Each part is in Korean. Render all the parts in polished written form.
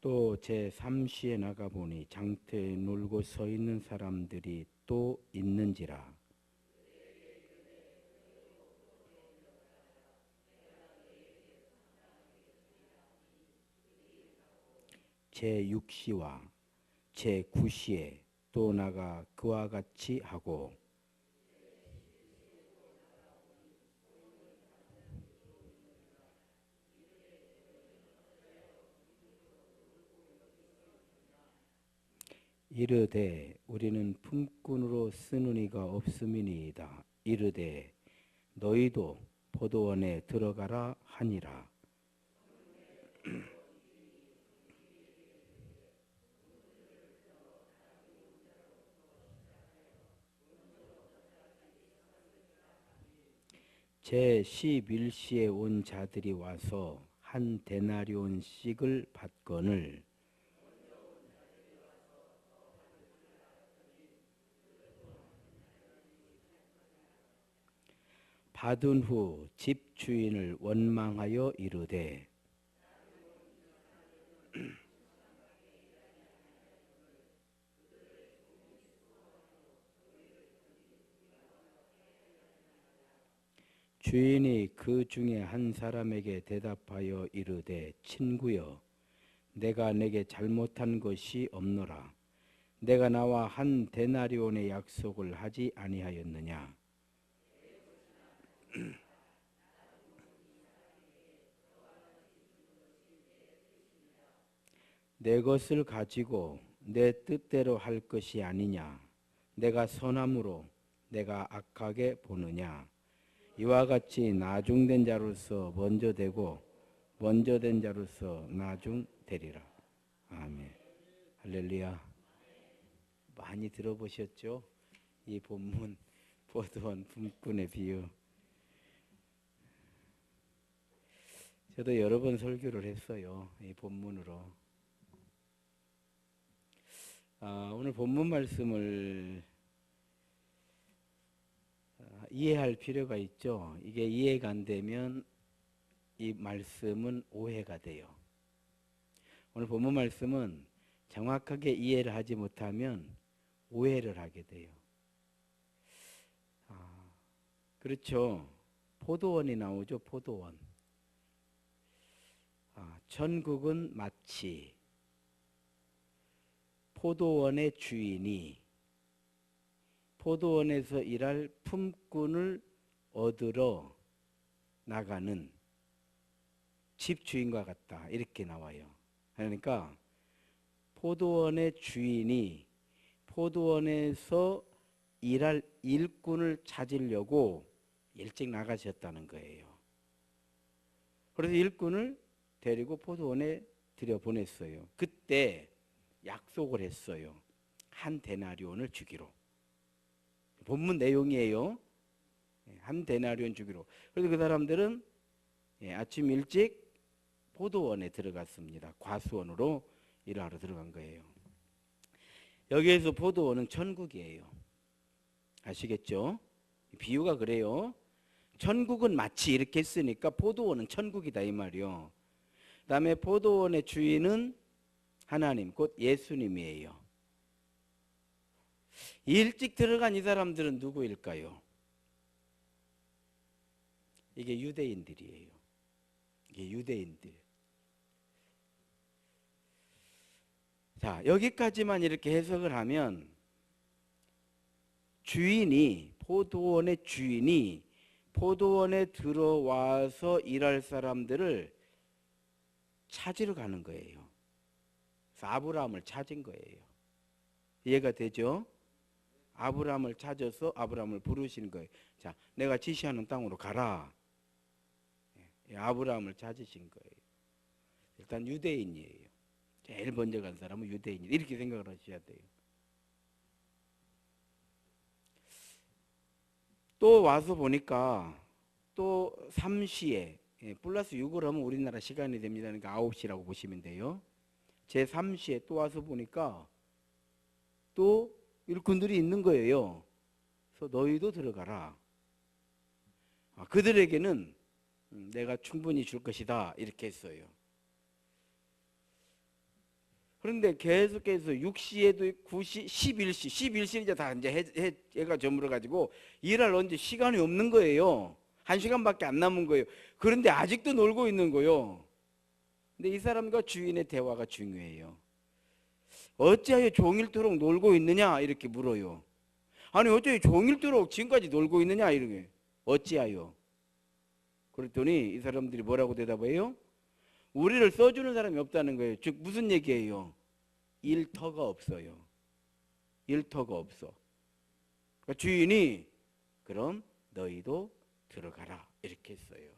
또 제3시에 나가보니 장터에 놀고 서 있는 사람들이 또 있는지라. 제6시와 제9시에 또 나가 그와 같이 하고 이르되 우리는 품꾼으로 쓰는 이가 없음이니이다. 이르되 너희도 포도원에 들어가라 하니라. 제11시에 온 자들이 와서 한 데나리온씩을 받거늘 받은 후 집주인을 원망하여 이르되 주인이 그 중에 한 사람에게 대답하여 이르되 친구여 내가 내게 잘못한 것이 없노라. 내가 나와 한 데나리온의 약속을 하지 아니하였느냐. 내 것을 가지고 내 뜻대로 할 것이 아니냐. 내가 선함으로 내가 악하게 보느냐. 이와 같이 나중된 자로서 먼저 되고 먼저 된 자로서 나중 되리라. 아멘. 할렐루야. 많이 들어보셨죠? 이 본문 포도원 품꾼의 비유. 저도 여러 번 설교를 했어요. 이 본문으로. 오늘 본문 말씀을 이해할 필요가 있죠. 이게 이해가 안 되면 이 말씀은 오해가 돼요. 오늘 본문 말씀은 정확하게 이해를 하지 못하면 오해를 하게 돼요. 그렇죠. 포도원이 나오죠. 포도원. 천국은 마치 포도원의 주인이 포도원에서 일할 품꾼을 얻으러 나가는 집주인과 같다. 이렇게 나와요. 그러니까 포도원의 주인이 포도원에서 일할 일꾼을 찾으려고 일찍 나가셨다는 거예요. 그래서 일꾼을 데리고 포도원에 들여보냈어요. 그때 약속을 했어요. 한 데나리온을 주기로. 본문 내용이에요. 한 데나리온 주기로. 그래서 그 사람들은 아침 일찍 포도원에 들어갔습니다. 과수원으로 일하러 들어간 거예요. 여기에서 포도원은 천국이에요. 아시겠죠? 비유가 그래요. 천국은 마치 이렇게 했으니까 포도원은 천국이다 이 말이요. 그 다음에 포도원의 주인은 하나님 곧 예수님이에요. 일찍 들어간 이 사람들은 누구일까요? 이게 유대인들이에요. 이게 유대인들. 자, 여기까지만 이렇게 해석을 하면 주인이 포도원의 주인이 포도원에 들어와서 일할 사람들을 찾으러 가는 거예요. 그래서 아브라함을 찾은 거예요. 이해가 되죠? 아브라함을 찾아서 아브라함을 부르신 거예요. 자, 내가 지시하는 땅으로 가라. 아브라함을 찾으신 거예요. 일단 유대인이에요. 제일 먼저 간 사람은 유대인이에요. 이렇게 생각을 하셔야 돼요. 또 와서 보니까 또 3시에 플러스 6을 하면 우리나라 시간이 됩니다. 그러니까 9시라고 보시면 돼요. 제 3시에 또 와서 보니까 또 일꾼들이 있는 거예요. 그래서 너희도 들어가라. 그들에게는 내가 충분히 줄 것이다. 이렇게 했어요. 그런데 계속해서 6시에도 9시, 11시, 11시 이제 다 이제 해가 저물어 가지고 일할 언제 시간이 없는 거예요. 1시간밖에 안 남은 거예요. 그런데 아직도 놀고 있는 거예요. 근데 이 사람과 주인의 대화가 중요해요. 어찌하여 종일토록 놀고 있느냐 이렇게 물어요. 아니 어째 종일토록 지금까지 놀고 있느냐 이렇게. 어찌하여. 그랬더니 이 사람들이 뭐라고 대답해요? 우리를 써주는 사람이 없다는 거예요. 즉 무슨 얘기예요? 일터가 없어요. 일터가 없어. 그러니까 주인이 그럼 너희도 들어가라 이렇게 했어요.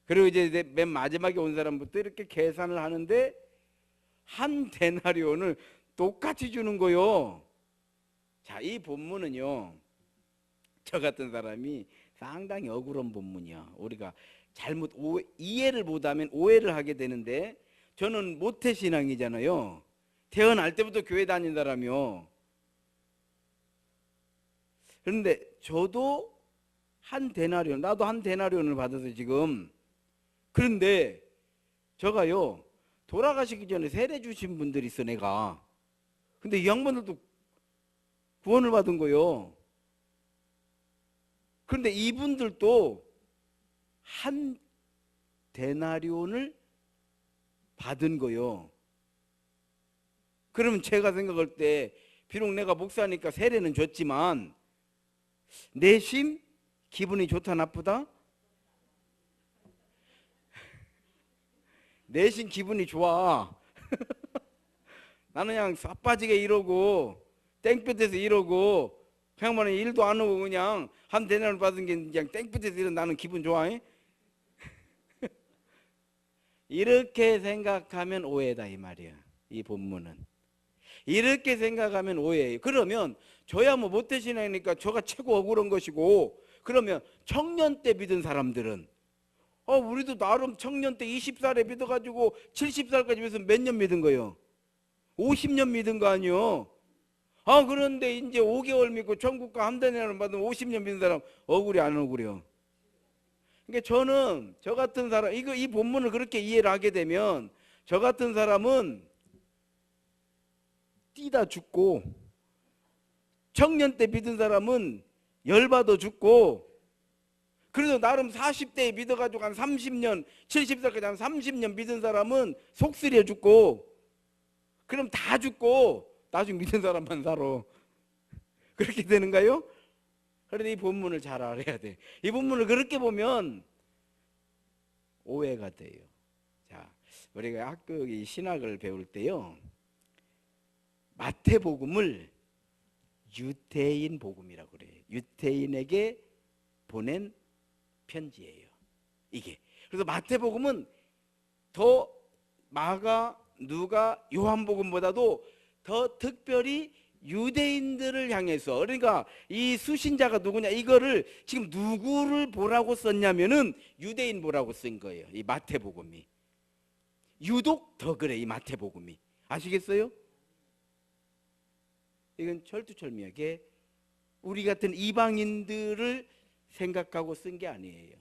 그리고 이제 맨 마지막에 온 사람부터 이렇게 계산을 하는데 한 데나리온을 똑같이 주는 거요. 자, 이 본문은요, 저 같은 사람이 상당히 억울한 본문이야. 우리가 잘못 이해를 못하면 오해를 하게 되는데, 저는 모태신앙이잖아요. 태어날 때부터 교회 다닌 사람이요. 그런데 저도 한 데나리온, 나도 한 데나리온을 받아서 지금, 그런데 저가요 돌아가시기 전에 세례 주신 분들이 있어 내가. 근데 이 양반들도 구원을 받은 거요. 그런데 이분들도 한 데나리온을 받은 거요. 그러면 제가 생각할 때 비록 내가 목사니까 세례는 줬지만 내심 기분이 좋다 나쁘다? 내심 기분이 좋아. 나는 그냥 싹빠지게 이러고 땡볕에서 이러고 그냥 말은 일도 안 하고 그냥 한 대나를 받은 게 그냥 땡볕에서 이런 나는 기분 좋아해. 이렇게 생각하면 오해다 이 말이야. 이 본문은 이렇게 생각하면 오해예요. 그러면 저야 뭐 모태신앙이니까 저가 최고 억울한 것이고, 그러면 청년 때 믿은 사람들은 우리도 나름 청년 때 20살에 믿어가지고 70살까지 믿어서 몇 년 믿은 거예요? 50년 믿은 거 아니요? 그런데 이제 5개월 믿고 천국과 함대내를 받은 50년 믿은 사람 억울해 안 억울해요? 그러니까 저는 저 같은 사람 이 본문을 그렇게 이해를 하게 되면 저 같은 사람은 뛰다 죽고, 청년 때 믿은 사람은 열받아 죽고, 그래도 나름 40대에 믿어가지고 한 30년 70살까지 한 30년 믿은 사람은 속쓰려 죽고, 그럼 다 죽고 나중에 믿은 사람만 살아. 그렇게 되는가요? 그런데 이 본문을 잘 알아야 돼. 이 본문을 그렇게 보면 오해가 돼요. 자, 우리가 학교 신학을 배울 때요, 마태복음을 유대인 복음이라고 그래요. 유대인에게 보낸 편지예요. 이게. 그래서 마태복음은 더 마가, 누가, 요한복음보다도 더 특별히 유대인들을 향해서, 그러니까 이 수신자가 누구냐 이거를 지금 누구를 보라고 썼냐면은 유대인 보라고 쓴 거예요. 이 마태복음이. 유독 더 그래 이 마태복음이. 아시겠어요? 이건 철두철미하게 우리 같은 이방인들을 생각하고 쓴 게 아니에요.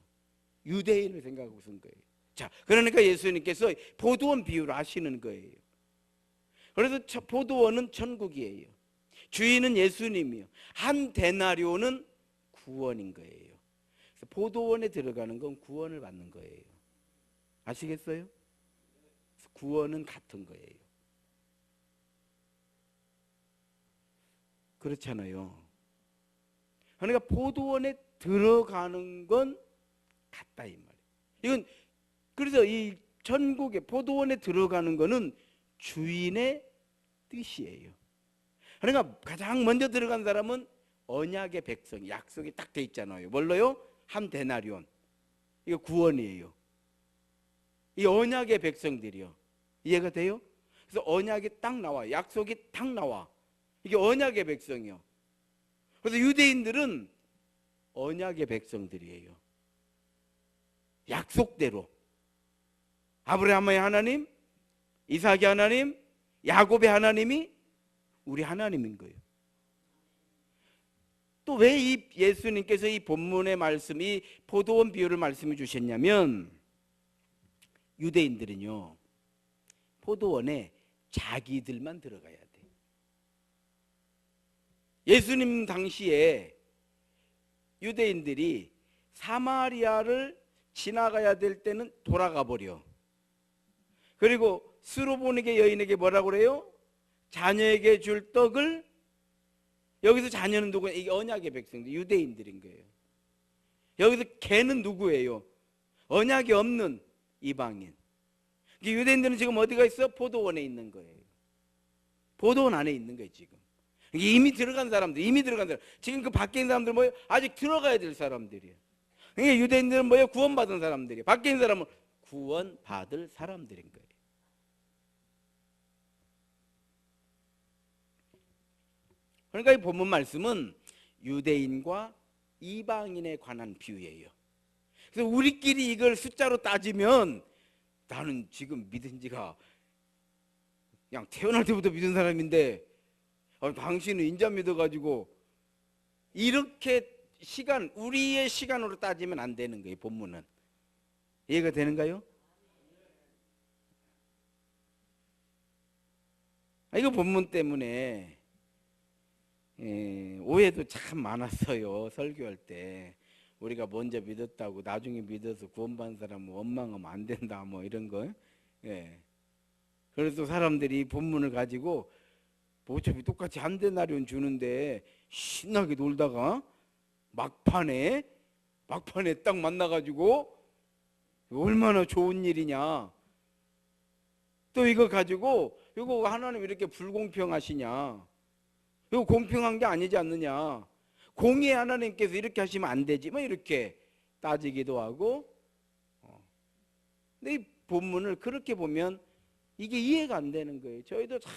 유대인을 생각하고 쓴 거예요. 자, 그러니까 예수님께서 포도원 비유를 하시는 거예요. 그래서 포도원은 천국이에요. 주인은 예수님이요. 한 데나리온은 구원인 거예요. 그래서 포도원에 들어가는 건 구원을 받는 거예요. 아시겠어요? 구원은 같은 거예요. 그렇잖아요. 그러니까 포도원에 들어가는 건 같다 이 말이에요. 이건 그래서 이 천국의 포도원에 들어가는 거는 주인의 뜻이에요. 그러니까 가장 먼저 들어간 사람은 언약의 백성, 약속이 딱 돼 있잖아요. 뭘로요? 한 데나리온. 이거 구원이에요. 이 언약의 백성들이요. 이해가 돼요? 그래서 언약이 딱 나와, 약속이 딱 나와. 이게 언약의 백성이요. 그래서 유대인들은 언약의 백성들이에요. 약속대로 아브라함의 하나님, 이삭의 하나님, 야곱의 하나님이 우리 하나님인 거예요. 또 왜 이 예수님께서 이 본문의 말씀, 이 포도원 비유를 말씀해 주셨냐면, 유대인들은요 포도원에 자기들만 들어가야 돼. 예수님 당시에 유대인들이 사마리아를 지나가야 될 때는 돌아가 버려. 그리고 스로보니게 여인에게 뭐라고 그래요? 자녀에게 줄 떡을, 여기서 자녀는 누구예요? 이게 언약의 백성들, 유대인들인 거예요. 여기서 개는 누구예요? 언약이 없는 이방인. 유대인들은 지금 어디가 있어? 포도원에 있는 거예요. 포도원 안에 있는 거예요 지금. 이미 들어간 사람들, 이미 들어간 사람. 지금 그 밖에 있는 사람들 뭐예요? 아직 들어가야 될 사람들이에요. 그러니까 유대인들은 뭐예요? 구원받은 사람들이에요. 밖에 있는 사람은 구원받을 사람들인 거예요. 그러니까 이 본문 말씀은 유대인과 이방인에 관한 비유예요. 그래서 우리끼리 이걸 숫자로 따지면 나는 지금 믿은 지가 그냥 태어날 때부터 믿은 사람인데 당신은 인자 믿어가지고 이렇게 우리의 시간으로 따지면 안 되는 거예요. 본문은 이해가 되는가요? 이거 본문 때문에 오해도 참 많았어요. 설교할 때 우리가 먼저 믿었다고 나중에 믿어서 구원받은 사람은 원망하면 안 된다 뭐 이런 거. 그래서 사람들이 본문을 가지고 뭐 어차피 똑같이 한 데나리온 주는데 신나게 놀다가 막판에 딱 만나가지고 얼마나 좋은 일이냐. 또 이거 가지고 이거 하나님 이렇게 불공평하시냐. 이거 공평한 게 아니지 않느냐. 공의 하나님께서 이렇게 하시면 안 되지 뭐 이렇게 따지기도 하고. 근데 이 본문을 그렇게 보면 이게 이해가 안 되는 거예요. 저희도 다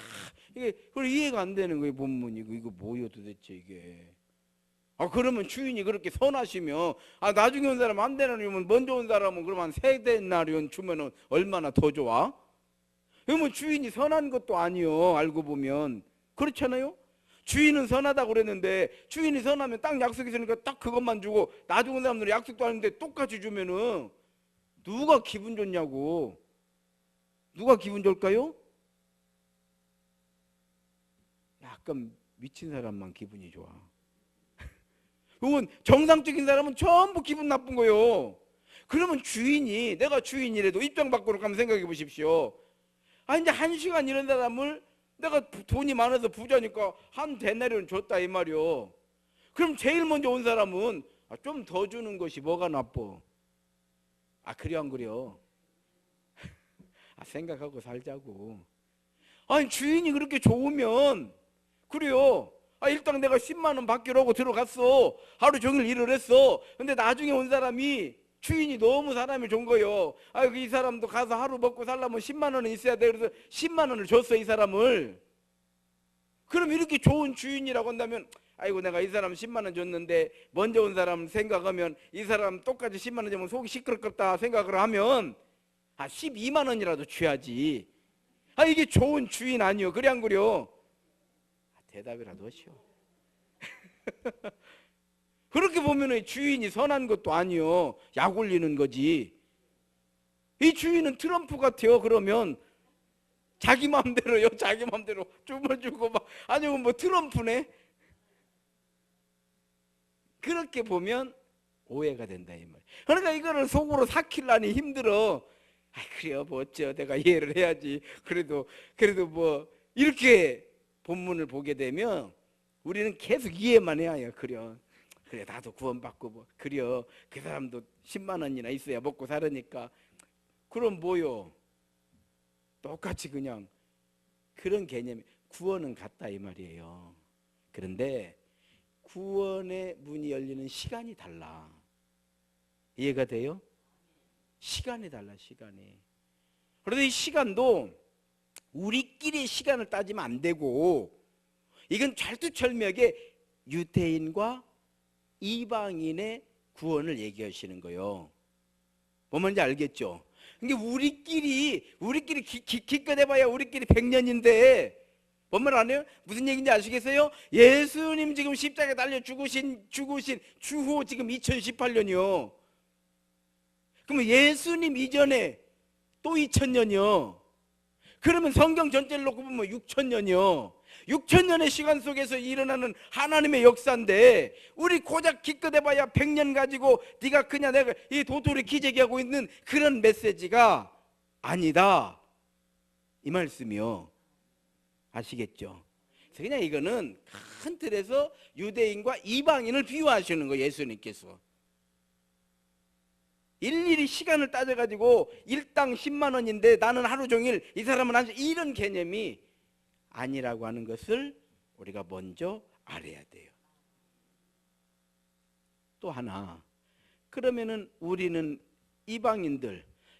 이게 이해가 안 되는 거예요. 본문이 이거 뭐요 도대체 이게. 그러면 주인이 그렇게 선하시면 나중에 온 사람 한 데나리온 먼저 온 사람은 그러면 세 데나리온 주면은 얼마나 더 좋아? 그러면 주인이 선한 것도 아니요. 알고 보면 그렇잖아요. 주인은 선하다고 그랬는데 주인이 선하면 딱 약속 있으니까 딱 그것만 주고 나중에 온 사람들은 약속도 아닌데 똑같이 주면은 누가 기분 좋냐고. 누가 기분 좋을까요? 약간 미친 사람만 기분이 좋아. 그건 정상적인 사람은 전부 기분 나쁜 거예요. 그러면 주인이, 내가 주인이라도 입장 밖으로 가면 생각해 보십시오. 이제 1시간 이런 사람을 내가 돈이 많아서 부자니까 한 데나리온 줬다 이 말이요. 그럼 제일 먼저 온 사람은 좀 더 주는 것이 뭐가 나빠? 그래 안 그래요? 생각하고 살자고. 주인이 그렇게 좋으면 그래요. 일단 내가 10만 원 받기로 하고 들어갔어. 하루 종일 일을 했어. 근데 나중에 온 사람이 주인이 너무 사람이 좋은 거예요. 이 사람도 가서 하루 먹고 살려면 10만 원은 있어야 돼. 그래서 10만 원을 줬어 이 사람을. 그럼 이렇게 좋은 주인이라고 한다면 아이고 내가 이 사람 10만 원 줬는데 먼저 온 사람 생각하면 이 사람 똑같이 10만 원 주면 속이 시끄럽겠다 생각을 하면 12만 원이라도 줘야지. 이게 좋은 주인 아니요. 그래 안 그래요? 대답이라도 하시오. 그렇게 보면 주인이 선한 것도 아니요. 약 올리는 거지. 이 주인은 트럼프 같아요. 그러면 자기 마음대로요. 자기 마음대로 춤을 주고 막 아니면 뭐 트럼프네. 그렇게 보면 오해가 된다 이 말. 그러니까 이거를 속으로 삭히려니 힘들어. 그래요. 뭐 어째요. 내가 이해를 해야지. 그래도 뭐 이렇게 본문을 보게 되면 우리는 계속 이해만 해야 해요. 그래 나도 구원받고 뭐 그래요. 그 사람도 10만 원이나 있어야 먹고 살으니까. 그럼 뭐요? 똑같이 그냥 그런 개념이 구원은 같다 이 말이에요. 그런데 구원의 문이 열리는 시간이 달라. 이해가 돼요? 시간이 달라 시간이. 그런데 이 시간도 우리끼리 시간을 따지면 안 되고 이건 절두철미하게 유대인과 이방인의 구원을 얘기하시는 거예요. 뭔 말인지 알겠죠? 근데 우리끼리 기껏 해봐야 우리끼리 100년인데 뭔 말 안 해요? 무슨 얘기인지 아시겠어요? 예수님 지금 십자가에 달려 죽으신 주후 지금 2018년이요. 그러면 예수님 이전에 또 2000년이요. 그러면 성경 전체를 놓고 보면 6천 년이요. 6천 년의 시간 속에서 일어나는 하나님의 역사인데 우리 고작 기껏 해봐야 100년 가지고 네가 그냥 내가 이 도토리 기재기하고 있는 그런 메시지가 아니다, 이 말씀이요. 아시겠죠? 그래서 그냥 이거는 큰 틀에서 유대인과 이방인을 비유하시는 거예요. 예수님께서 일일이 시간을 따져가지고 일당 10만 원인데 나는 하루 종일, 이 사람은 한 시간, 이런 개념이 아니라고 하는 것을 우리가 먼저 알아야 돼요. 또 하나, 그러면은 우리는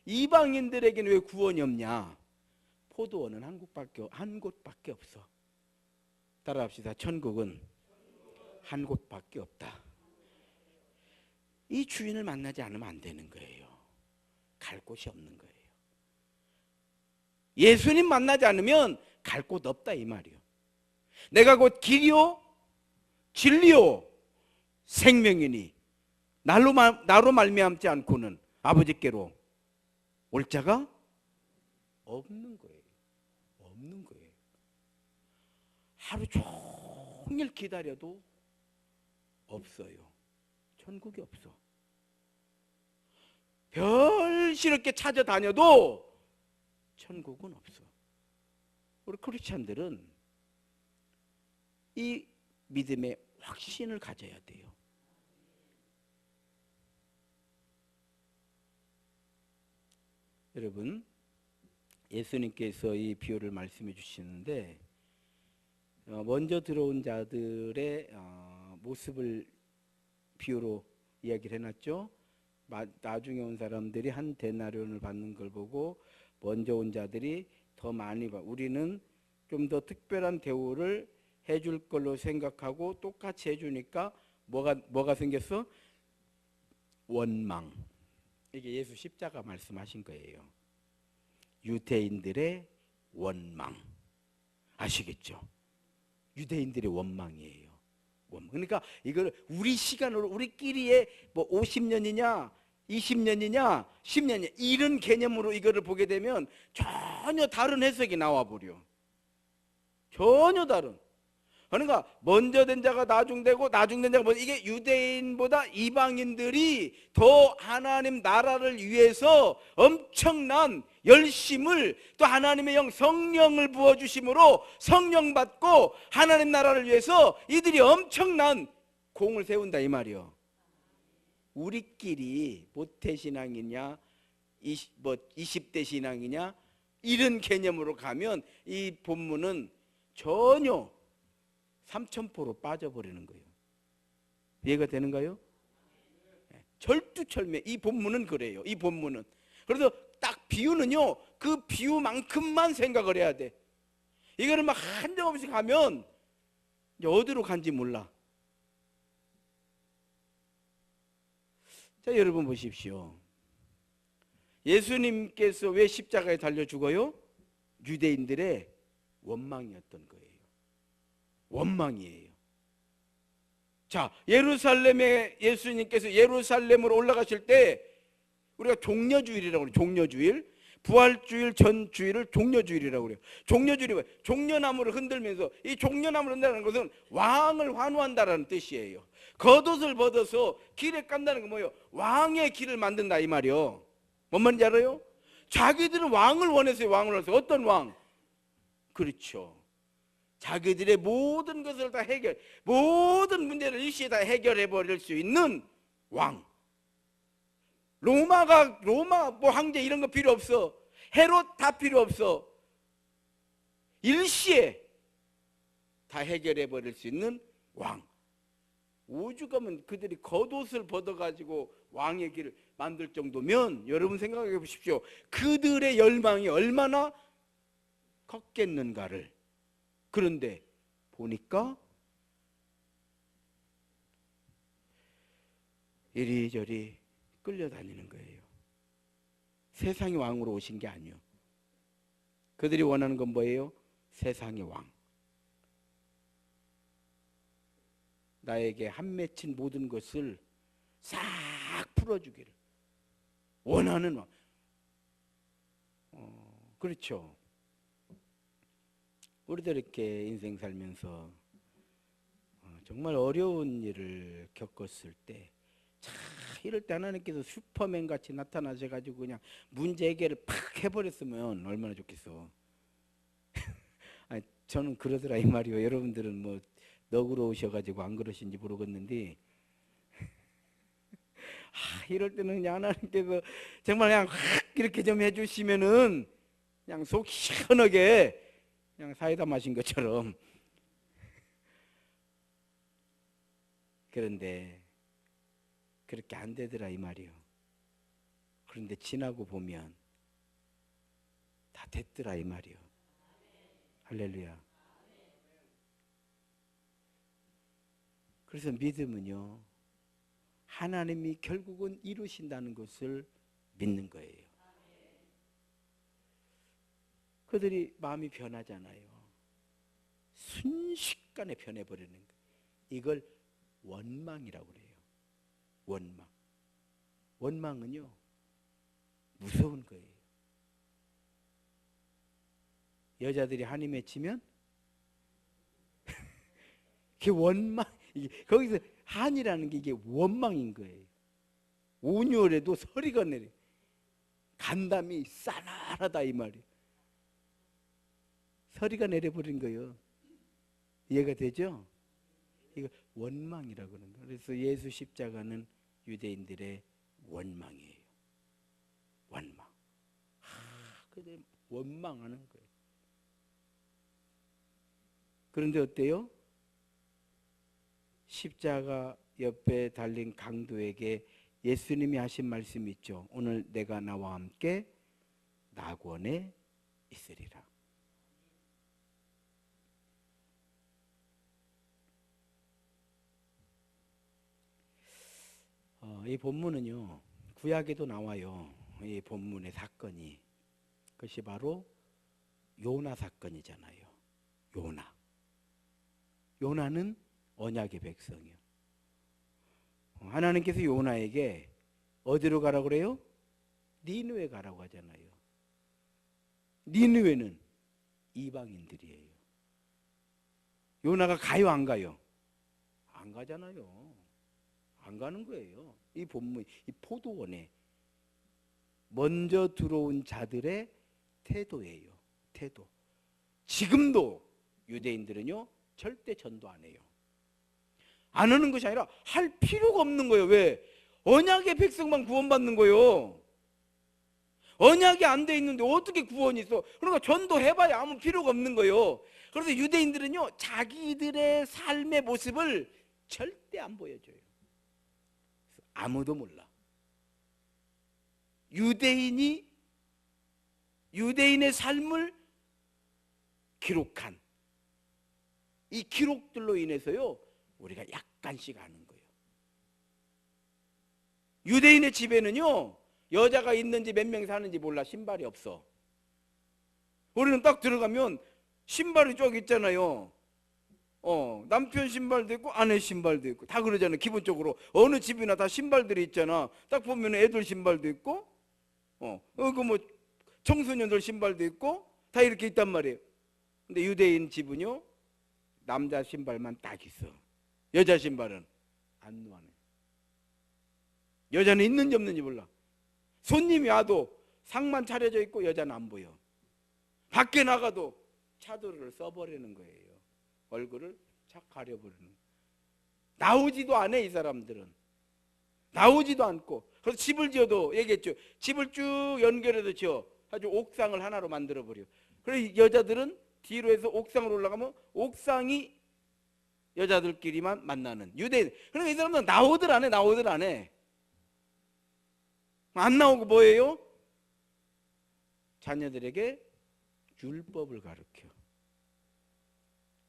이방인들에게는 왜 구원이 없냐? 포도원은 한 곳밖에 없어. 따라합시다. 천국은 한 곳밖에 없다. 이 주인을 만나지 않으면 안 되는 거예요. 갈 곳이 없는 거예요. 예수님 만나지 않으면 갈 곳 없다, 이 말이요. 내가 곧 길이요 진리요 생명이니 나로 말미암지 않고는 아버지께로 올 자가 없는 거예요. 없는 거예요. 하루 종일 기다려도 없어요. 천국이 없어. 별시럽게 찾아다녀도 천국은 없어. 우리 크리스찬들은 이 믿음의 확신을 가져야 돼요. 여러분, 예수님께서 이 비유를 말씀해 주시는데 먼저 들어온 자들의 모습을 비유로 이야기를 해놨죠. 나중에 온 사람들이 한 데나리온을 받는 걸 보고 먼저 온 자들이 더 많이 우리는 좀 더 특별한 대우를 해줄 걸로 생각하고 똑같이 해주니까 뭐가 생겼어? 원망. 이게 예수 십자가 말씀하신 거예요. 유대인들의 원망. 아시겠죠? 유대인들의 원망이에요. 그러니까 이걸 우리 시간으로 우리끼리의 뭐 50년이냐 20년이냐 10년이냐 이런 개념으로 이거를 보게 되면 전혀 다른 해석이 나와버려. 전혀 다른. 그러니까 먼저 된 자가 나중되고 나중된 자가 먼저, 이게 유대인보다 이방인들이 더 하나님 나라를 위해서 엄청난 열심을, 또 하나님의 영 성령을 부어주심으로 성령 받고 하나님 나라를 위해서 이들이 엄청난 공을 세운다, 이 말이요. 우리끼리 모태신앙이냐 20대 신앙이냐 이런 개념으로 가면 이 본문은 전혀 삼천포로 빠져버리는 거예요. 이해가 되는가요? 절두철매. 이 본문은 그래요. 이 본문은. 그래서 딱 비유는요, 그 비유만큼만 생각을 해야 돼. 이거를 막 한정없이 가면 이제 어디로 간지 몰라. 자, 여러분 보십시오. 예수님께서 왜 십자가에 달려 죽어요? 유대인들의 원망이었던 거예요. 원망이에요. 자, 예루살렘에 예수님께서 예루살렘으로 올라가실 때 우리가 종려주일이라고 그래요. 종려주일. 부활주일 전 주일을 종려주일이라고 그래요. 종려주일이 뭐예요? 종려나무를 흔들면서, 이 종려나무를 흔든다는 것은 왕을 환호한다라는 뜻이에요. 겉옷을 벗어서 길에 깐다는 건 뭐예요? 왕의 길을 만든다, 이 말이요. 뭔 말인지 알아요? 자기들은 왕을 원했어요. 왕을 원했어요. 어떤 왕? 그렇죠. 자기들의 모든 것을 다 모든 문제를 일시에 다 해결해 버릴 수 있는 왕. 로마 뭐 황제 이런 거 필요 없어. 헤롯 다 필요 없어. 일시에 다 해결해 버릴 수 있는 왕. 오죽하면 그들이 겉옷을 벗어가지고 왕의 길을 만들 정도면 여러분 생각해 보십시오. 그들의 열망이 얼마나 컸겠는가를. 그런데 보니까 이리저리 끌려다니는 거예요. 세상의 왕으로 오신 게 아니요. 그들이 원하는 건 뭐예요? 세상의 왕. 나에게 한 맺힌 모든 것을 싹 풀어주기를 원하는 왕. 그렇죠. 우리도 이렇게 인생 살면서 정말 어려운 일을 겪었을 때 참 이럴 때 하나님께서 슈퍼맨 같이 나타나셔가지고 그냥 문제 해결을 팍 해버렸으면 얼마나 좋겠어. 아니, 저는 그러더라 이 말이요. 여러분들은 뭐 너그러우셔가지고 안 그러신지 모르겠는데 이럴 때는 그냥 하나님께서 정말 그냥 확 이렇게 좀 해주시면은 그냥 속 시원하게 그냥 사이다 마신 것처럼. 그런데 그렇게 안 되더라 이 말이요. 그런데 지나고 보면 다 됐더라 이 말이요. 할렐루야. 그래서 믿음은요, 하나님이 결국은 이루신다는 것을 믿는 거예요. 그들이 마음이 변하잖아요. 순식간에 변해버리는 거예요. 이걸 원망이라고 그래요. 원망. 원망은요, 무서운 거예요. 여자들이 한이 맺히면 그게 원망. 거기서 한이라는 게 이게 원망인 거예요. 온유월에도 서리가 내려. 간담이 싸늘하다 이 말이에요. 서리가 내려버린 거예요. 이해가 되죠? 이거 원망이라고 그러는 거예요. 그래서 예수 십자가는 유대인들의 원망이에요. 원망. 그들 원망하는 거예요. 그런데 어때요? 십자가 옆에 달린 강도에게 예수님이 하신 말씀이 있죠. 오늘 내가 나와 함께 낙원에 있으리라. 이 본문은요, 구약에도 나와요. 이 본문의 사건이. 그것이 바로 요나 사건이잖아요. 요나. 요나는 언약의 백성이요. 하나님께서 요나에게 어디로 가라고 그래요? 니느웨 가라고 하잖아요. 니느웨는 이방인들이에요. 요나가 가요 안 가요? 안 가잖아요. 안 가는 거예요. 이 본문, 이 포도원에 먼저 들어온 자들의 태도예요. 태도. 지금도 유대인들은요, 절대 전도 안 해요. 안 하는 것이 아니라 할 필요가 없는 거예요. 왜? 언약의 백성만 구원받는 거예요. 언약이 안 돼 있는데 어떻게 구원이 있어? 그러니까 전도해봐야 아무 필요가 없는 거예요. 그래서 유대인들은요, 자기들의 삶의 모습을 절대 안 보여줘요. 아무도 몰라. 유대인의 삶을 기록한 이 기록들로 인해서요, 우리가 약간씩 아는 거예요. 유대인의 집에는요, 여자가 있는지 몇 명 사는지 몰라. 신발이 없어. 우리는 딱 들어가면 신발이 쭉 있잖아요. 남편 신발도 있고 아내 신발도 있고 다 그러잖아요. 기본적으로 어느 집이나 다 신발들이 있잖아. 딱 보면 애들 신발도 있고 그 뭐 청소년들 신발도 있고 다 이렇게 있단 말이에요. 근데 유대인 집은요, 남자 신발만 딱 있어. 여자 신발은 안 놓아내. 여자는 있는지 없는지 몰라. 손님이 와도 상만 차려져 있고 여자는 안 보여. 밖에 나가도 차도를 써버리는 거예요. 얼굴을 착 가려버리는 거예요. 나오지도 않아. 이 사람들은 나오지도 않고. 그래서 집을 지어도 얘기했죠. 집을 쭉 연결해서 지어 아주 옥상을 하나로 만들어버려. 그래서 여자들은 뒤로 해서 옥상으로 올라가면 옥상이 여자들끼리만 만나는 유대인. 그러니까 이 사람들은 나오들 안 해. 나오들 안 해. 안 나오고 뭐예요? 자녀들에게 율법을 가르쳐.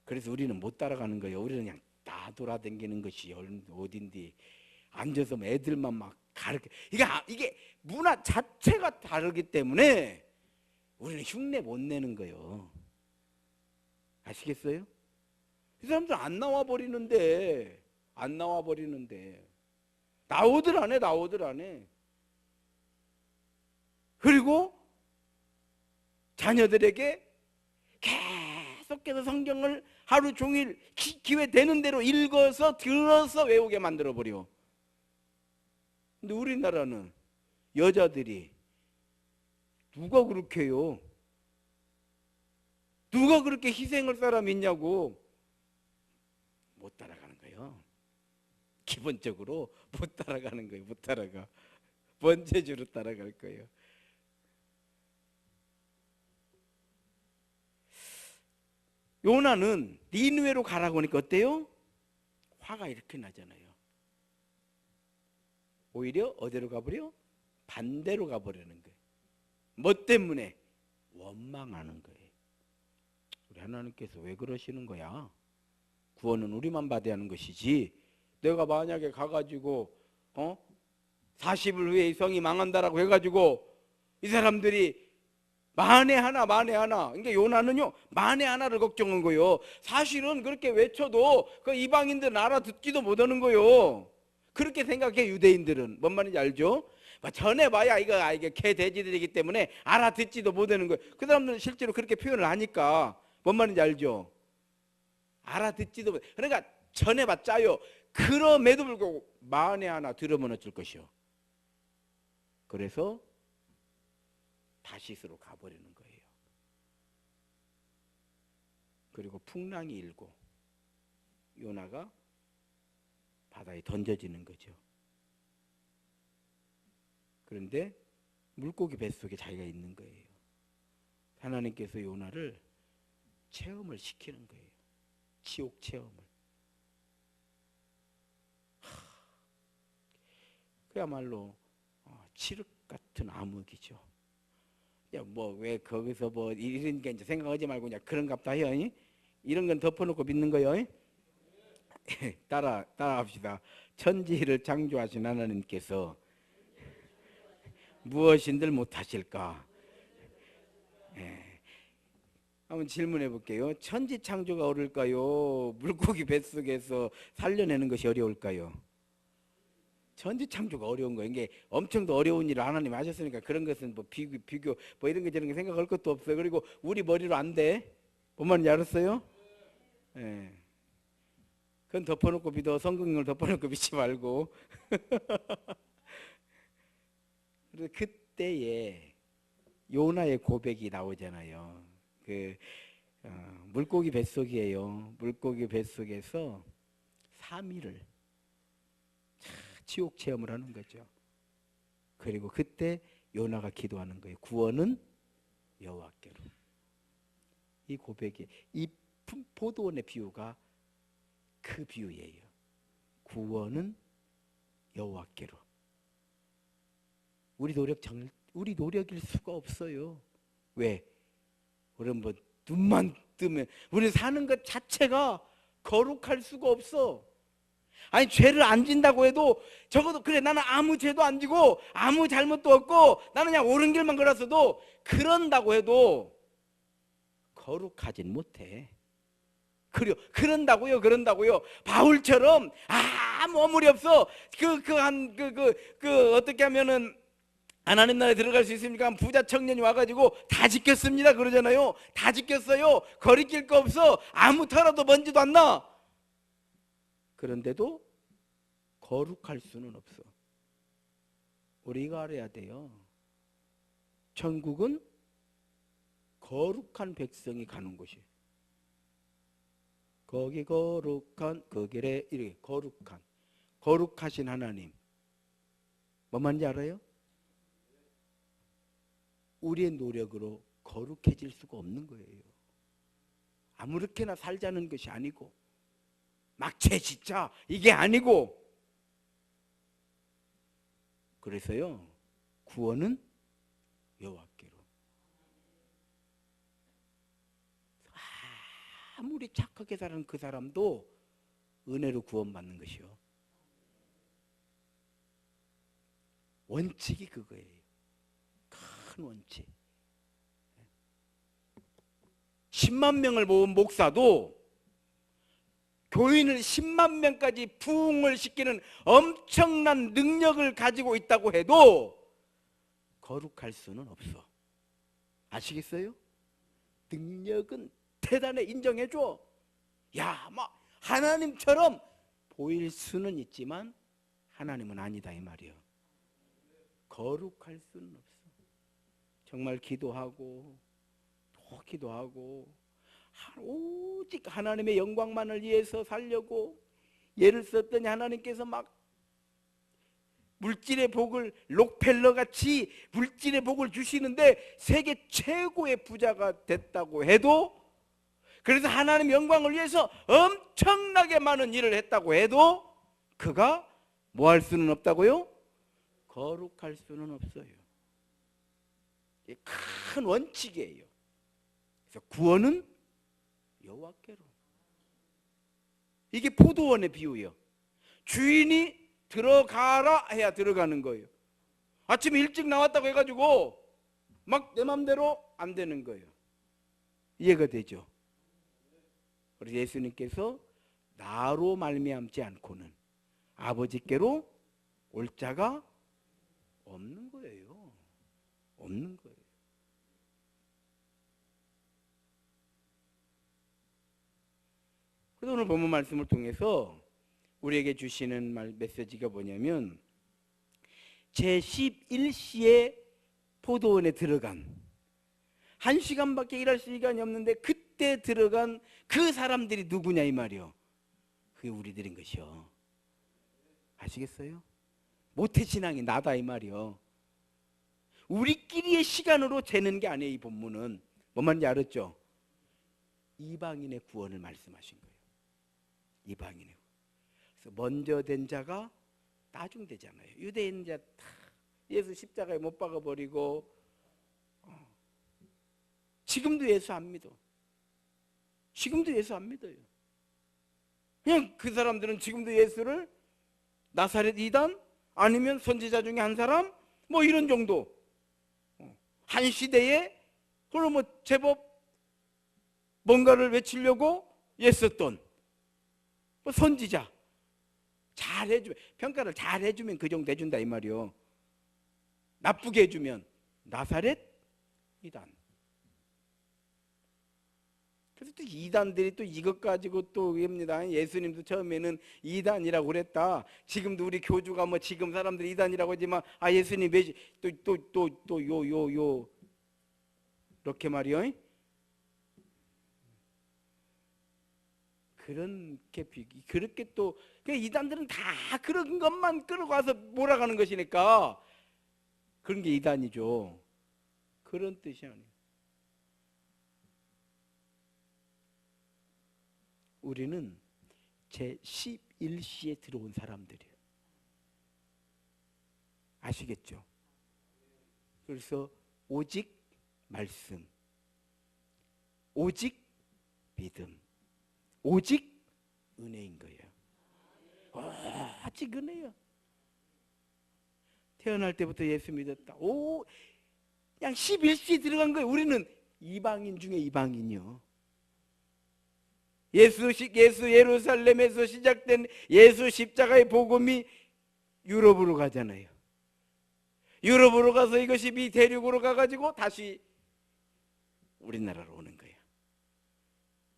그래서 우리는 못 따라가는 거예요. 우리는 그냥 다 돌아다니는 것이 어딘데 앉아서 애들만 막 가르쳐. 이게 문화 자체가 다르기 때문에 우리는 흉내 못 내는 거예요. 아시겠어요? 이 사람들 안 나와 버리는데 나오들 안 해. 나오들 안 해. 그리고 자녀들에게 계속 계속해서 성경을 하루 종일 기회 되는 대로 읽어서 들어서 외우게 만들어버려. 근데 우리나라는 여자들이 누가 그렇게 해요? 누가 그렇게 희생할 사람이 있냐고. 못 따라가는 거예요. 기본적으로 못 따라가는 거예요. 못 따라가. 번제주로 따라갈 거예요. 요나는 니느웨로 가라고 하니까 어때요? 화가 이렇게 나잖아요. 오히려 어디로 가버려? 반대로 가버리는 거예요. 뭐 때문에? 원망하는 거예요. 우리 하나님께서 왜 그러시는 거야? 구원은 우리만 받아야 하는 것이지, 내가 만약에 가가지고 40일 후에 이 성이 망한다라고 해가지고 이 사람들이 만에 하나 그러니까 요나는요 만에 하나를 걱정한 거예요. 사실은 그렇게 외쳐도 그 이방인들은 알아듣지도 못하는 거예요. 그렇게 생각해. 유대인들은 뭔 말인지 알죠? 전해봐야 이게 개 돼지들이기 때문에 알아듣지도 못하는 거예요. 그 사람들은 실제로 그렇게 표현을 하니까 뭔 말인지 알죠? 알아듣지도 못. 그러니까 전해봤자요, 그럼에도 불구하고 만에 하나 들으면 어쩔 것이요. 그래서 다시스로 가버리는 거예요. 그리고 풍랑이 일고 요나가 바다에 던져지는 거죠. 그런데 물고기 뱃속에 자기가 있는 거예요. 하나님께서 요나를 체험을 시키는 거예요. 지옥 체험을. 그야말로 칠흑 같은 암흑이죠. 뭐 왜 거기서 뭐 이런 게 이제 생각하지 말고 그냥 그런갑다 해요. 이런 건 덮어놓고 믿는 거요. 따라합시다. 천지를 창조하신 하나님께서 무엇인들 못하실까? 한번 질문해 볼게요. 천지 창조가 어려울까요? 물고기 뱃속에서 살려내는 것이 어려울까요? 천지 창조가 어려운 거예요. 이게 엄청 더 어려운 일을 하나님 하셨으니까 그런 것은 뭐 비교 뭐 이런 거 저런 거 생각할 것도 없어요. 그리고 우리 머리로 안 돼. 뭔 말인지 알았어요? 예. 그건 덮어놓고 믿어. 성경을 덮어놓고 믿지 말고. 그래서 그때에 요나의 고백이 나오잖아요. 물고기 뱃속이에요. 물고기 뱃속에서 3일을 지옥 체험을 하는 거죠. 그리고 그때 요나가 기도하는 거예요. 구원은 여호와께로. 이 고백이, 이 포도원의 비유가 그 비유예요. 구원은 여호와께로. 우리 노력일 수가 없어요. 왜? 우리는 뭐 눈만 뜨면 우리 사는 것 자체가 거룩할 수가 없어. 아니 죄를 안 진다고 해도 적어도 그래 나는 아무 죄도 안 지고 아무 잘못도 없고 나는 그냥 옳은 길만 걸었어도 그런다고 해도 거룩하진 못해. 그런다고요. 바울처럼 아무 어물이 없어. 어떻게 하면은 하나님 나라에 들어갈 수 있습니까? 부자 청년이 와가지고 다 지켰습니다 그러잖아요. 다 지켰어요. 거리낄 거 없어. 아무 털어도 먼지도 안 나. 그런데도 거룩할 수는 없어. 우리가 알아야 돼요. 천국은 거룩한 백성이 가는 곳이에요. 거기 거룩한 그 길에 이렇게 거룩하신 하나님. 뭔 말인지 알아요? 우리의 노력으로 거룩해질 수가 없는 거예요. 아무렇게나 살자는 것이 아니고 막 죄 짓자 이게 아니고. 그래서요 구원은 여호와께로. 아무리 착하게 사는 그 사람도 은혜로 구원받는 것이요. 원칙이 그거예요. 큰 원칙. 10만 명을 모은 목사도 교인을 10만 명까지 부흥을 시키는 엄청난 능력을 가지고 있다고 해도 거룩할 수는 없어. 아시겠어요? 능력은 대단해, 인정해줘. 야, 막 하나님처럼 보일 수는 있지만 하나님은 아니다 이 말이에요. 거룩할 수는 없어. 정말 기도하고 또 기도하고 오직 하나님의 영광만을 위해서 살려고 예를 썼더니 하나님께서 막 물질의 복을 록펠러 같이 물질의 복을 주시는데 세계 최고의 부자가 됐다고 해도, 그래서 하나님 영광을 위해서 엄청나게 많은 일을 했다고 해도 그가 뭐 할 수는 없다고요? 거룩할 수는 없어요. 이게 큰 원칙이에요. 그래서 구원은 여호와께로. 이게 포도원의 비유예요. 주인이 들어가라 해야 들어가는 거예요. 아침에 일찍 나왔다고 해가지고 막 내 맘대로 안 되는 거예요. 이해가 되죠? 그래서 예수님께서 나로 말미암지 않고는 아버지께로 올 자가 없는 거예요. 없는 거예요. 그래서 오늘 본문 말씀을 통해서 우리에게 주시는 메시지가 뭐냐면, 제11시에 포도원에 들어간, 1시간밖에 일할 시간이 없는데 그때 들어간 그 사람들이 누구냐 이 말이요. 그게 우리들인 것이요. 아시겠어요? 모태신앙이 나다 이 말이요. 우리끼리의 시간으로 재는 게 아니에요. 이 본문은 뭔 말인지 알았죠? 이방인의 구원을 말씀하신 거예요. 이방인의 구원. 그래서 먼저 된 자가 나중되잖아요. 유대인 자 다 예수 십자가에 못 박아버리고 지금도 예수 안 믿어. 지금도 예수 안 믿어요. 그냥 그 사람들은 지금도 예수를 나사렛 이단 아니면 선지자 중에 한 사람 뭐 이런 정도, 한 시대에 그럼 뭐 제법 뭔가를 외치려고 애썼던 뭐 선지자, 잘해주면, 평가를 잘해주면 그 정도 해준다 이 말이요. 나쁘게 해주면 나사렛 이단. 그래서 또 이단들이 또 이것 가지고 또 합니다. 예수님도 처음에는 이단이라고 그랬다. 지금도 우리 교주가 뭐 지금 사람들이 이단이라고 하지만 예수님 또 이렇게 말이요. 그렇게 또 이단들은 다 그런 것만 끌고 와서 몰아가는 것이니까 그런 게 이단이죠. 그런 뜻이 아니에요. 우리는 제11시에 들어온 사람들이에요. 아시겠죠? 그래서 오직 말씀, 오직 믿음, 오직 은혜인 거예요. 오직 은혜요. 태어날 때부터 예수 믿었다. 그냥 11시에 들어간 거예요. 우리는 이방인 중에 이방인이요. 예수 예루살렘에서 시작된 예수 십자가의 복음이 유럽으로 가잖아요. 유럽으로 가서 이것이 대륙으로 가가지고 다시 우리나라로 오는 거예요.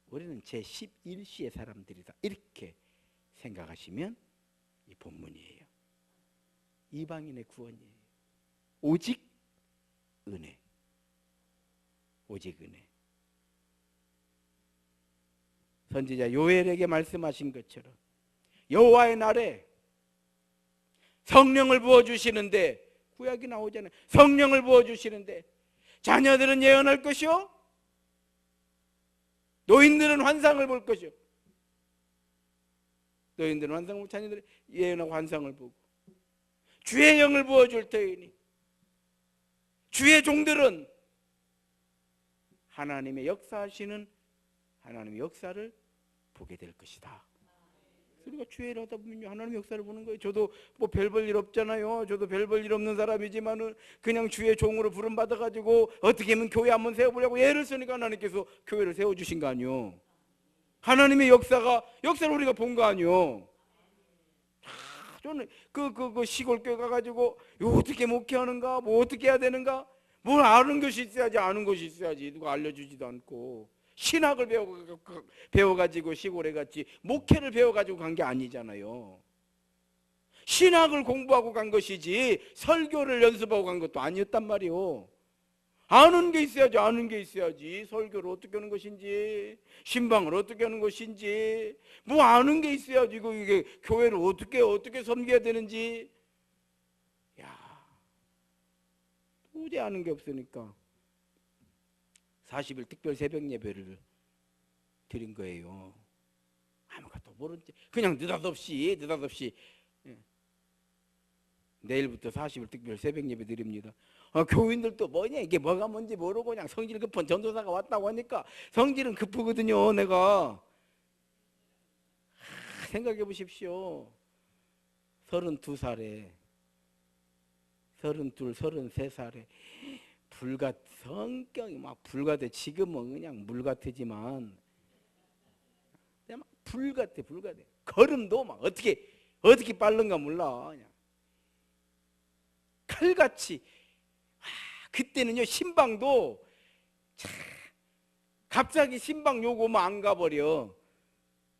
우리는 제11시의 사람들이다. 이렇게 생각하시면 이 본문이에요. 이방인의 구원이에요. 오직 은혜. 오직 은혜. 선지자 요엘에게 말씀하신 것처럼 여호와의 날에 성령을 부어주시는데, 구약이 나오잖아요. 성령을 부어주시는데 자녀들은 예언할 것이요, 노인들은 환상을 볼 것이요. 노인들은 환상을 보고 자녀들은 예언하고 환상을 보고, 주의 영을 부어줄 터이니 주의 종들은 하나님의 역사하시는 하나님의 역사를 보게 될 것이다. 우리가 주의를 하다 보면 하나님의 역사를 보는 거예요. 저도 뭐 별 볼 일 없잖아요. 저도 별 볼 일 없는 사람이지만은 그냥 주의 종으로 부름 받아가지고 어떻게 하면 교회 한번 세워보려고 애를 쓰니까 하나님께서 교회를 세워주신 거 아니요. 하나님의 역사를 우리가 본 거 아니요. 저는 그 시골 교회 가가지고 어떻게 목회하는가, 뭐 어떻게 해야 되는가, 뭘 아는 것이 있어야지, 아는 것이 있어야지. 누가 알려주지도 않고 신학을 배워가지고 시골에 갔지 목회를 배워가지고 간 게 아니잖아요. 신학을 공부하고 간 것이지 설교를 연습하고 간 것도 아니었단 말이요. 아는 게 있어야지. 아는 게 있어야지. 설교를 어떻게 하는 것인지, 신방을 어떻게 하는 것인지, 뭐 아는 게 있어야지. 이게 교회를 어떻게 섬겨야 되는지. 야, 도저히 아는 게 없으니까 40일 특별 새벽 예배를 드린 거예요. 아무것도 모른 채 그냥 느닷없이 내일부터 40일 특별 새벽 예배 드립니다. 교인들도 뭐냐 이게 뭐가 뭔지 모르고 그냥 성질 급한 전도사가 왔다고 하니까 성질은 급하거든요. 내가 생각해 보십시오. 32살에 32, 33살에 성격이 막 불같아. 지금은 그냥 물 같지만 막 불같아. 걸음도 막 어떻게 빠른가 몰라. 그냥 칼같이. 그때는요 신방도 갑자기 신방 요구면 안 가버려.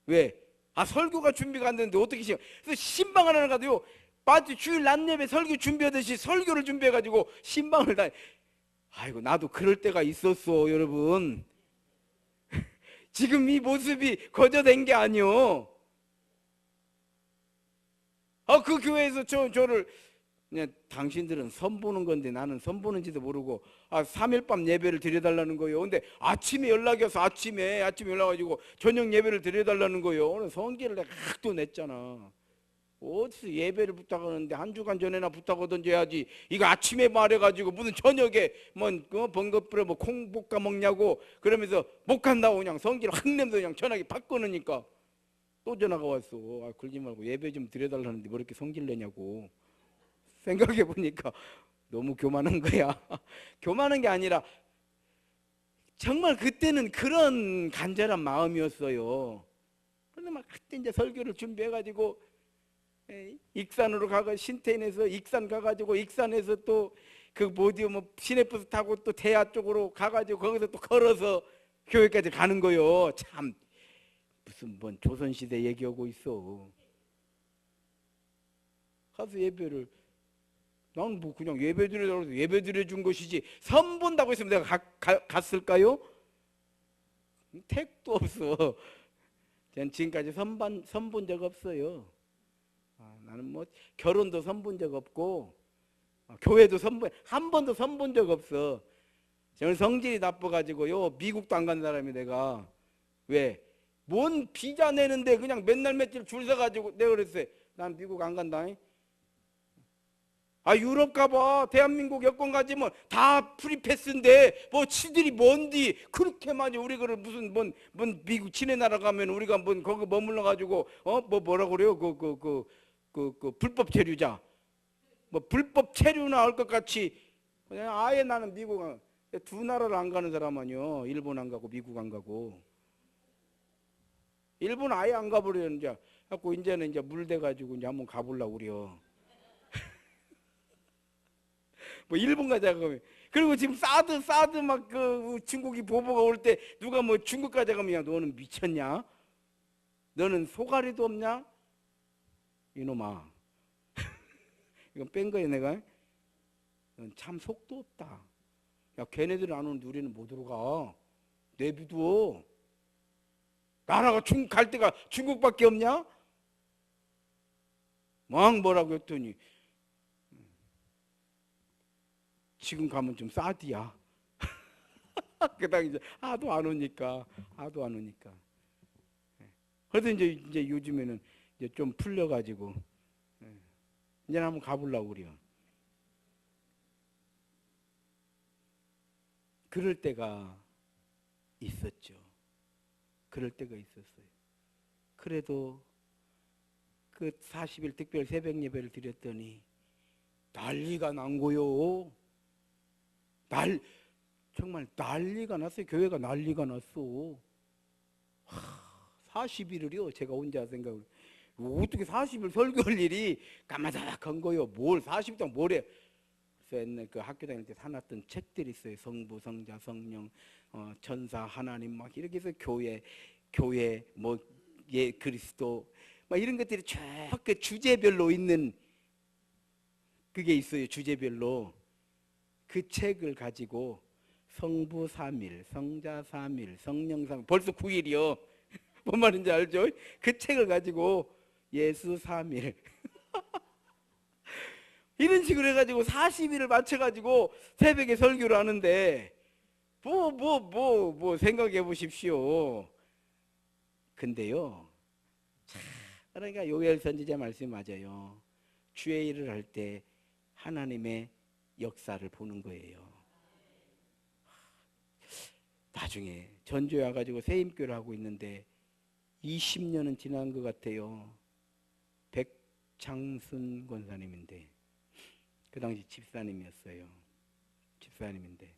왜? 설교가 준비가 안 되는데 어떻게 그래서 신방을 하나 가도요 마치 주일 낮 예배 설교 준비하듯이 설교를 준비해가지고 신방을 다. 아이고 나도 그럴 때가 있었어 여러분. 지금 이 모습이 거저된 게 아니요. 그 교회에서 저를 그냥 당신들은 선보는 건데 나는 선보는지도 모르고 3일 밤 예배를 드려달라는 거예요. 근데 아침에 연락이 와서 아침에 연락가지고 저녁 예배를 드려달라는 거예요. 오늘 성기를 내가 또 냈잖아. 어디서 예배를 부탁하는데 한 주간 전에나 부탁하던지 해야지. 이거 아침에 말해가지고 무슨 저녁에 번거풀에 콩 볶아 먹냐고 그러면서 못 간다고 그냥 성기를 확 내면서 그냥 전화기 팍 끊으니까 또 전화가 왔어. 그러지 말고 예배 좀 드려달라는데 뭐 이렇게 성질 내냐고. 생각해 보니까 너무 교만한 거야. 교만한 게 아니라 정말 그때는 그런 간절한 마음이었어요. 그런데 막 그때 이제 설교를 준비해가지고 익산으로 가가 신태인에서 익산 가가지고 익산에서 또 시내버스 타고 또 대야 쪽으로 가가지고 거기서 또 걸어서 교회까지 가는 거요. 참 무슨 뭔 조선시대 얘기하고 있어. 가서 예배를 나는 뭐 그냥 예배 드리라고 해서 예배 드려준 것이지 선 본다고 했으면 내가 갔을까요? 택도 없어. 전 지금까지 선 본 적 없어요. 나는 뭐 결혼도 선 본 적 없고 교회도 한 번도 선 본 적 없어. 저는 성질이 나빠가지고요 미국도 안 간 사람이 내가. 왜? 뭔 비자 내는데 그냥 맨날 며칠 줄 서가지고 내가 그랬어요. 난 미국 안 간다. 유럽 가봐. 대한민국 여권 가지면 다 프리패스인데 뭐 치들이 뭔디 그렇게 많이 우리 그걸 무슨 뭔 미국 친해 나라 가면 우리가 뭔 거기 머물러 가지고 뭐라 그래요? 그 불법 체류자. 뭐 불법 체류 나올 것 같이 그냥 아예 나는 미국 두 나라를 안 가는 사람 아니요. 일본 안 가고 미국 안 가고. 일본 아예 안 가버리는 이제 갖고 이제는 이제 물대 가지고 이제 한번 가보려고 그래요. 뭐 일본 가자고 하면. 그리고 지금 사드 막 중국이 보보가 올 때 누가 뭐 중국 가자고 하면 야 너는 미쳤냐? 너는 소가리도 없냐? 이놈아. 이건 뺀 거야 내가. 넌 참 속도 없다. 야 걔네들 안 오는데 우리는 못 들어가. 내비두어. 나라가 중국 갈 데가 중국밖에 없냐? 막 뭐라고 했더니 지금 가면 좀 싸디야. 그다음 이제 하도 안 오니까. 그래도 이제 요즘에는 이제 좀 풀려가지고 이제 한번 가보려고 그래요. 그럴 때가 있었죠. 그럴 때가 있었어요. 그래도 그 40일 특별 새벽 예배를 드렸더니 난리가 난 거요. 정말 난리가 났어요. 교회가 난리가 났어. 40일을요 제가 혼자 생각을 어떻게 40일 설교할 일이 까마득한 거요. 뭘 40일 동안 뭘 해. 저 옛날 그 학교 다닐 때 사놨던 책들이 있어요. 성부, 성자, 성령, 천사, 하나님 막 이렇게 해서 교회 뭐 예 그리스도 막 이런 것들이 쭉 그 주제별로 있는 그게 있어요. 주제별로 그 책을 가지고 성부 3일, 성자 3일, 성령 3일 벌써 9일이요. 뭔 말인지 알죠? 그 책을 가지고 예수 3일 이런 식으로 해가지고 40일을 맞춰가지고 새벽에 설교를 하는데 뭐 생각해 보십시오. 근데요, 그러니까 요엘 선지자 말씀이 맞아요. 주의 일을 할 때 하나님의 역사를 보는 거예요. 나중에 전주에 와가지고 세임교를 하고 있는데 20년은 지난 것 같아요. 백창순 권사님인데 그 당시 집사님이었어요. 집사님인데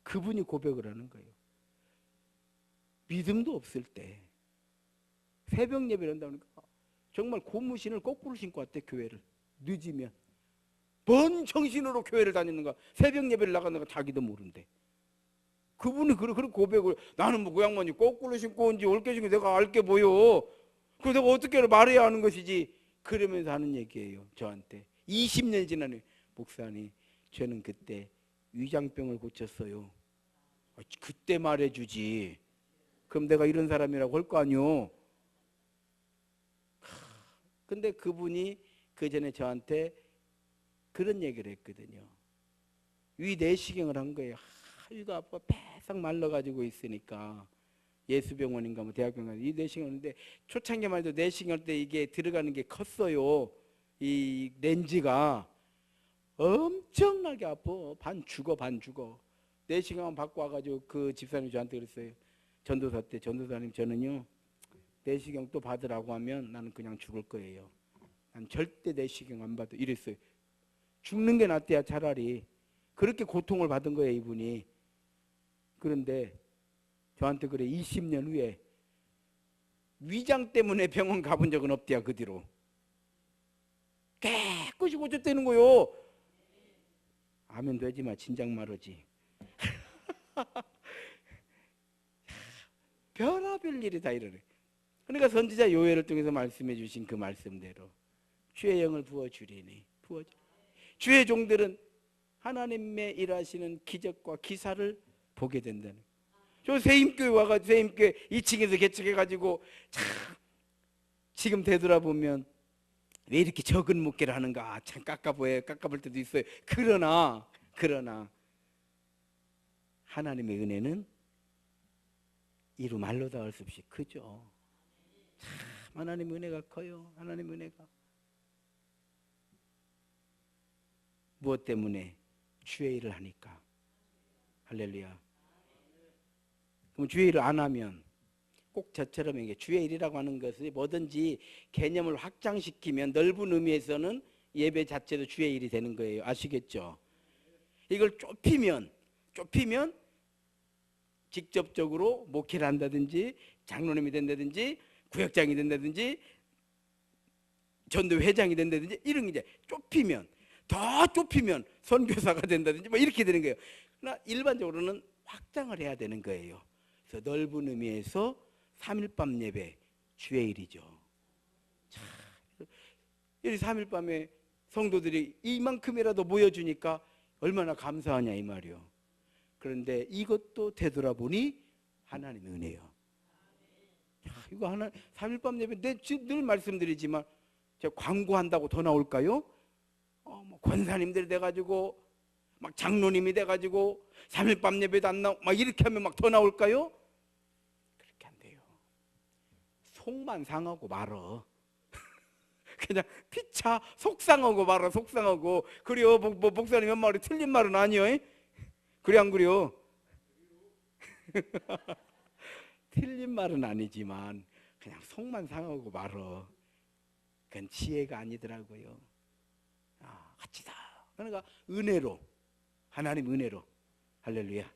그분이 고백을 하는 거예요. 믿음도 없을 때 새벽 예배를 한다고 하니까 정말 고무신을 거꾸로 신고 왔대. 교회를 늦으면 뭔 정신으로 교회를 다니는가. 새벽 예배를 나가는 거 자기도 모른대. 그분이 그런 고백을, 나는 뭐 그 양반이 거꾸로 신고 온지 옳게 신고 내가 알게 보여. 그래서 내가 어떻게 말해야 하는 것이지. 그러면서 하는 얘기예요. 저한테 20년 지난 목사님, 저는 그때 위장병을 고쳤어요. 그때 말해주지. 그럼 내가 이런 사람이라고 할 거 아니요. 근데 그분이 그 전에 저한테 그런 얘기를 했거든요. 위 내시경을 한 거예요. 위가 아파 배싹 말라가지고 있으니까 예수병원인가 뭐 대학병원 이 내시경 하는데 초창기만 해도 내시경 할 때 이게 들어가는 게 컸어요. 이 렌즈가 엄청나게 아파. 반 죽어. 내시경만 받고 와가지고 그 집사님이 저한테 그랬어요. 전도사 때, 전도사님 저는요 내시경 또 받으라고 하면 나는 그냥 죽을 거예요. 난 절대 내시경 안 받아. 이랬어요. 죽는 게 낫대야 차라리. 그렇게 고통을 받은 거예요 이분이. 그런데 저한테 그래 20년 후에 위장 때문에 병원 가본 적은 없대야. 그 뒤로 깨끗이 고쳤다는 거요. 아멘 되지마. 진작 말하지. 별하별 일이 다 이러네. 그러니까 선지자 요엘을 통해서 말씀해 주신 그 말씀대로 주의 영을 부어주리니 주의 종들은 하나님의 일하시는 기적과 기사를 보게 된다는. 저 세임교회 와가지고 세임교회 2층에서 개척해가지고 참 지금 되돌아보면 왜 이렇게 적은 목회를 하는가 참 깎아볼 때도 있어요. 그러나 하나님의 은혜는 이루 말로 다 할 수 없이 크죠. 참 하나님의 은혜가 커요. 하나님의 은혜가. 무엇 때문에? 주의 일을 하니까. 할렐루야. 그럼 주의 일을 안 하면 꼭 저처럼 이게 주의 일이라고 하는 것이 뭐든지 개념을 확장시키면 넓은 의미에서는 예배 자체도 주의 일이 되는 거예요. 아시겠죠? 이걸 좁히면 직접적으로 목회를 한다든지 장로님이 된다든지 구역장이 된다든지 전도회장이 된다든지 이런 게 이제 더 좁히면 선교사가 된다든지 뭐 이렇게 되는 거예요. 그러나 일반적으로는 확장을 해야 되는 거예요. 그래서 넓은 의미에서 3일 밤 예배 주의 일이죠. 이 3일 밤에 성도들이 이만큼이라도 모여주니까 얼마나 감사하냐 이 말이요. 그런데 이것도 되돌아보니 하나님의 은혜요. 이거 하나 3일 밤 예배 늘 말씀드리지만 제가 광고한다고 더 나올까요? 뭐 권사님들이 돼가지고 막 장로님이 돼가지고 3일 밤 예배도 안 나오고 막 이렇게 하면 막 더 나올까요? 그렇게 안 돼요. 속만 상하고 말어. 그냥 피차 속상하고 말어. 속상하고. 그래요. 뭐 목사님 한 말이 틀린 말은 아니요. 그래 안 그래요? 틀린 말은 아니지만 그냥 속만 상하고 말어. 그건 지혜가 아니더라고요. 같이다. 그러니까 은혜로, 하나님 은혜로. 할렐루야.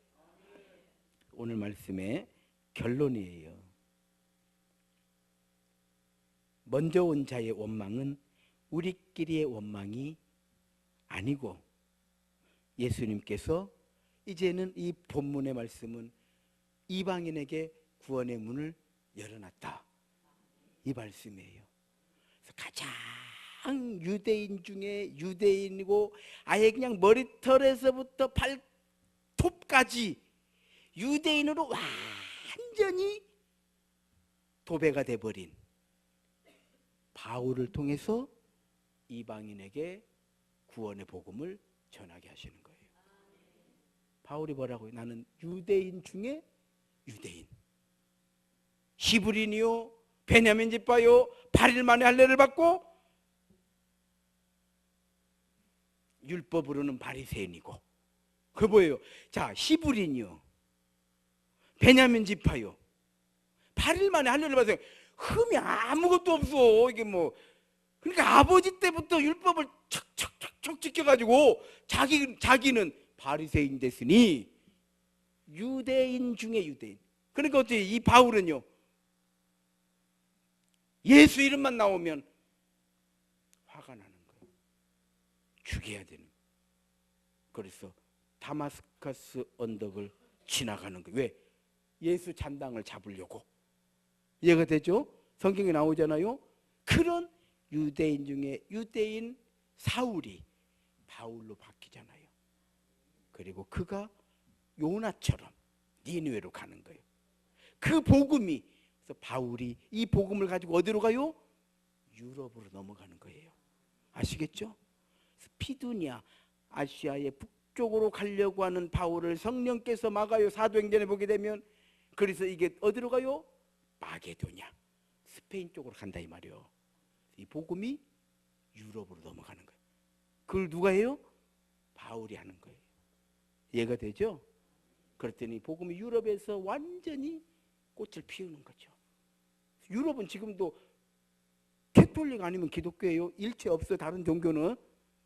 오늘 말씀의 결론이에요. 먼저 온 자의 원망은 우리끼리의 원망이 아니고 예수님께서 이제는 이 본문의 말씀은 이방인에게 구원의 문을 열어놨다, 이 말씀이에요. 그래서 가장 유대인 중에 유대인이고 아예 그냥 머리털에서부터 발톱까지 유대인으로 완전히 도배가 돼버린 바울을 통해서 이방인에게 구원의 복음을 전하게 하시는 거예요. 바울이 뭐라고요? 나는 유대인 중에 유대인, 히브리니요 베냐민 집파요, 8일 만에 할례를 받고 율법으로는 바리새인이고, 그 뭐예요? 자, 히브리니요 베냐민 집파요, 8일 만에 할례를 받아요. 흠이 아무것도 없어. 이게 뭐, 그러니까 아버지 때부터 율법을 척척척척 지켜가지고 자기는 바리새인 됐으니 유대인 중에 유대인. 그러니까 어떻게 이 바울은요, 예수 이름만 나오면 화가 나는 거예요. 죽여야 되는 거예요. 그래서 다마스커스 언덕을 지나가는 거예요. 왜? 예수 잔당을 잡으려고. 이해가 되죠? 성경에 나오잖아요. 그런 유대인 중에 유대인 사울이 바울로 바뀌잖아요. 그리고 그가 요나처럼 니느웨로 가는 거예요. 그 복음이, 그래서 바울이 이 복음을 가지고 어디로 가요? 유럽으로 넘어가는 거예요. 아시겠죠? 피두냐, 아시아의 북쪽으로 가려고 하는 바울을 성령께서 막아요. 사도행전에 보게 되면. 그래서 이게 어디로 가요? 마게도냐, 스페인 쪽으로 간다 이 말이요. 이 복음이 유럽으로 넘어가는 거예요. 그걸 누가 해요? 바울이 하는 거예요. 이해가 되죠? 그랬더니 복음이 유럽에서 완전히 꽃을 피우는 거죠. 유럽은 지금도 캐톨릭 아니면 기독교예요. 일체 없어요. 다른 종교는.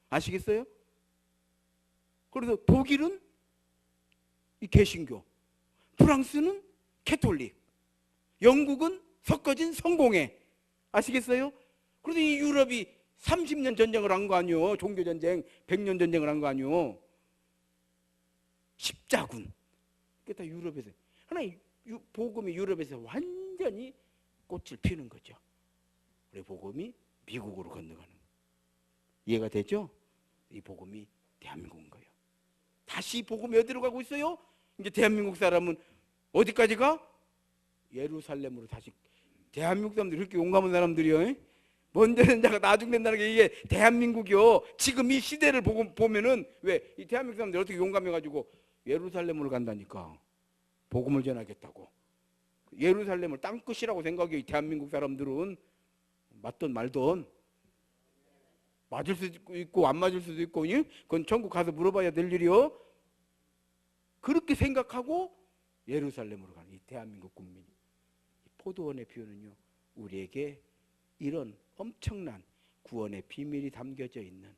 아시겠어요? 그래서 독일은 이 개신교, 프랑스는 캐톨릭, 영국은 섞어진 성공회. 아시겠어요? 그래서 이 유럽이 30년 전쟁을 한 거 아니요. 종교전쟁 100년 전쟁을 한 거 아니요. 십자군. 그게 다 유럽에서. 하나 복음이 유럽에서 완전히 꽃을 피우는 거죠. 우리 복음이 미국으로 건너가는 거예요. 이해가 되죠? 이 복음이 대한민국인 거예요. 다시 복음이 어디로 가고 있어요? 이제 대한민국 사람은 어디까지 가? 예루살렘으로 다시. 대한민국 사람들이 그렇게 용감한 사람들이요. 먼저 된 자가 나중된다는 게 이게 대한민국이요. 지금 이 시대를 보면은 왜 이 대한민국 사람들이 어떻게 용감해가지고 예루살렘으로 간다니까. 복음을 전하겠다고. 예루살렘을 땅끝이라고 생각해요. 이 대한민국 사람들은. 맞든 말든. 맞을 수도 있고 안 맞을 수도 있고, 그건 천국 가서 물어봐야 될 일이요. 그렇게 생각하고 예루살렘으로 가는 이 대한민국 국민이. 포도원의 비유는요, 우리에게 이런 엄청난 구원의 비밀이 담겨져 있는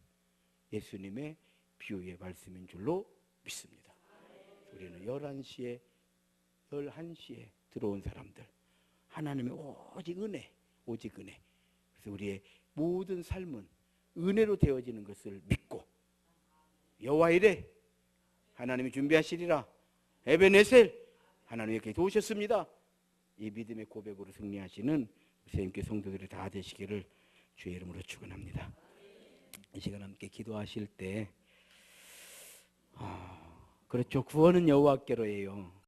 예수님의 비유의 말씀인 줄로 믿습니다. 우리는 11시에 11시에 들어온 사람들, 하나님의 오직 은혜, 오직 은혜. 그래서 우리의 모든 삶은 은혜로 되어지는 것을 믿고, 여호와 이레 하나님이 준비하시리라, 에베네셀 하나님이 이렇게 도우셨습니다. 이 믿음의 고백으로 승리하시는 선생님께 성도들이 다 되시기를 주의 이름으로 축원합니다. 이 시간 함께 기도하실 때, 그렇죠, 구원은 여호와께로예요.